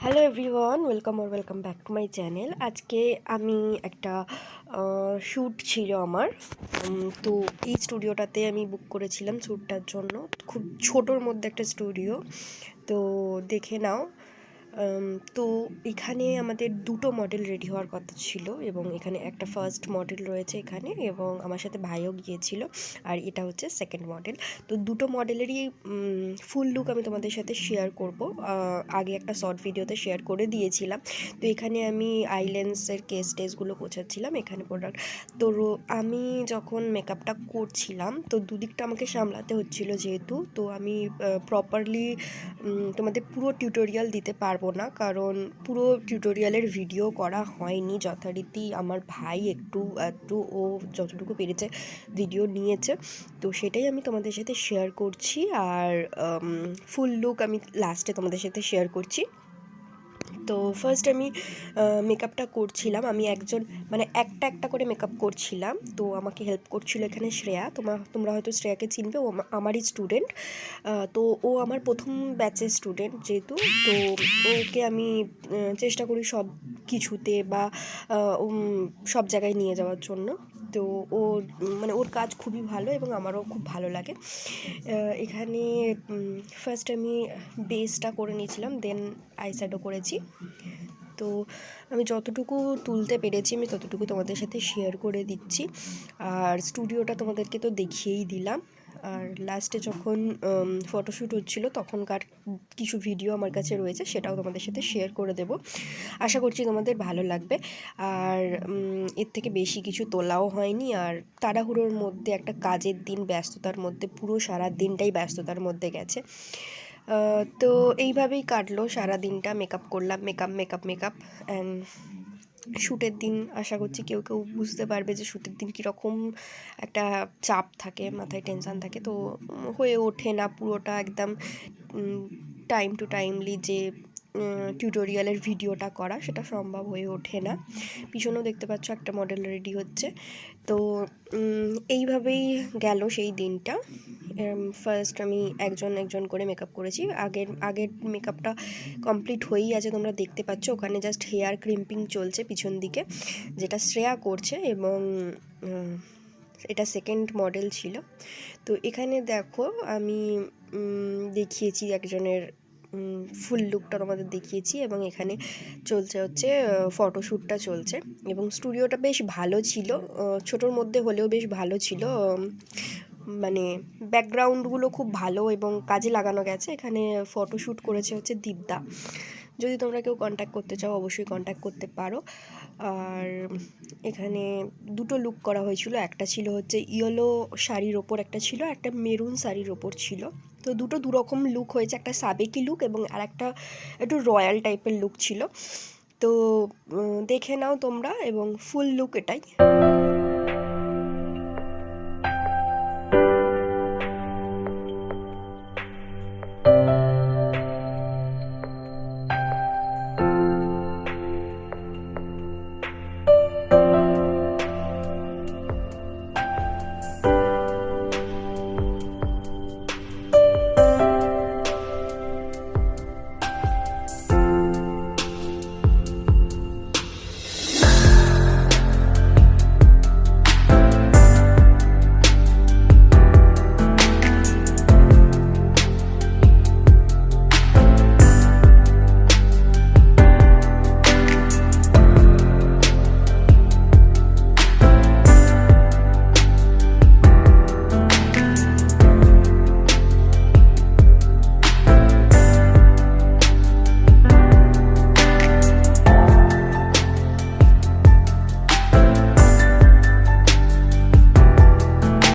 Hello everyone, welcome back to my channel. আজকে আমি একটা শ্যুট ছিল আমার। তো এই স্টুডিওটাতে আমি বুক করেছিলাম শ্যুটটার জন্য। খুব ছোটোর মধ্যে একটা স্টুডিও, তো দেখে নাও। তো এখানে আমাদের দুটো মডেল রেডি হওয়ার কথা ছিল, এবং এখানে একটা ফার্স্ট মডেল রয়েছে এখানে, এবং আমার সাথে ভাইও গিয়েছিল, আর এটা হচ্ছে সেকেন্ড মডেল। তো দুটো মডেলেরই ফুল লুক আমি তোমাদের সাথে শেয়ার করব। আগে একটা শর্ট ভিডিওতে শেয়ার করে দিয়েছিলাম। তো এখানে আমি আইল্যান্ডসের কেস টেসগুলো গোছাচ্ছিলাম এখানে প্রোডাক্ট। তো আমি যখন মেকআপটা করছিলাম, তো দুদিকটা আমাকে সামলাতে হচ্ছিলো যেহেতু, তো আমি প্রপারলি তোমাদের পুরো টিউটোরিয়াল দিতে পারবো না, কারণ পুরো টিউটোরিয়ালের ভিডিও করা হয়নি যথারীতি। আমার ভাই একটু ও যতটুকু পেরেছে ভিডিও নিয়েছে, তো সেটাই আমি তোমাদের সাথে শেয়ার করছি। আর ফুল লুক আমি লাস্টে তোমাদের সাথে শেয়ার করছি। তো ফার্স্ট আমি মেকআপটা করছিলাম, আমি একটা একটা করে মেকআপ করছিলাম। তো আমাকে হেল্প করছিল এখানে শ্রেয়া। তোমরা হয়তো শ্রেয়াকে চিনবে, ও আমারই স্টুডেন্ট। তো ও আমার প্রথম ব্যাচের স্টুডেন্ট যেহেতু, তো ওকে আমি চেষ্টা করি সব কিছুতে বা সব জায়গায় নিয়ে যাওয়ার জন্য। তো ও ওর কাজ খুবই ভালো এবং আমারও খুব ভালো লাগে। এখানে ফার্স্ট আমি বেসটা করে নিয়েছিলাম, দেন আইশ্যাডো করেছি। তো আমি যতটুকু তুলতে পেরেছি আমি ততটুকু তোমাদের সাথে শেয়ার করে দিচ্ছি। আর স্টুডিওটা তোমাদেরকে তো দেখিয়েই দিলাম। আর লাস্টে যখন ফটোশ্যুট হচ্ছিলো তখনকার কিছু ভিডিও আমার কাছে রয়েছে, সেটাও তোমাদের সাথে শেয়ার করে দেব। আশা করছি তোমাদের ভালো লাগবে। আর এর থেকে বেশি কিছু তোলাও হয়নি, আর তাড়াহুড়োর মধ্যে একটা কাজের দিন, ব্যস্ততার মধ্যে, পুরো সারা দিনটাই ব্যস্ততার মধ্যে গেছে। তো এইভাবেই কাটলো সারা দিনটা। মেকআপ করলাম, মেকআপ অ্যান্ড শ্যুটের দিন আশা করছি কেউ বুঝতে পারবে যে শ্যুটের দিন কীরকম একটা চাপ থাকে, মাথায় টেনশান থাকে। তো হয়ে ওঠে না পুরোটা একদম টাইম টু টাইমলি যে টিউটোরিয়ালের ভিডিওটা করা, সেটা সম্ভব হয়ে ওঠে না। পিছনেও দেখতে পাচ্ছ একটা মডেল রেডি হচ্ছে। তো এইভাবেই গেল সেই দিনটা। ফার্স্ট আমি একজন করে মেকআপ করেছি। আগের মেকআপটা কমপ্লিট হয়েই আছে, তোমরা দেখতে পাচ্ছ। ওখানে জাস্ট হেয়ার ক্রিম্পিং চলছে পিছন দিকে, যেটা শ্রেয়া করছে, এবং এটা সেকেন্ড মডেল ছিল। তো এখানে দেখো আমি দেখিয়েছি একজনের ফুল লুকটা তোমাদের দেখিয়েছি, এবং এখানে চলছে হচ্ছে ফটোশ্যুটটা চলছে। এবং স্টুডিওটা বেশ ভালো ছিল, ছোটোর মধ্যে হলেও বেশ ভালো ছিল। ব্যাকগ্রাউন্ডগুলো খুব ভালো এবং কাজে লাগানো গেছে। এখানে ফটোশ্যুট করেছে হচ্ছে দীপদা। যদি তোমরা কেউ কন্ট্যাক্ট করতে চাও অবশ্যই কন্ট্যাক্ট করতে পারো। আর এখানে দুটো লুক করা হয়েছিল, একটা ছিল হচ্ছে ইয়েলো শাড়ির ওপর, একটা ছিল একটা মেরুন শাড়ির ওপর ছিল। তো দুটো দুরকম লুক হয়েছে, একটা সাবেকি লুক এবং আর একটা একটু রয়্যাল টাইপের লুক ছিল। তো দেখে নাও তোমরা, এবং ফুল লুক এটাই।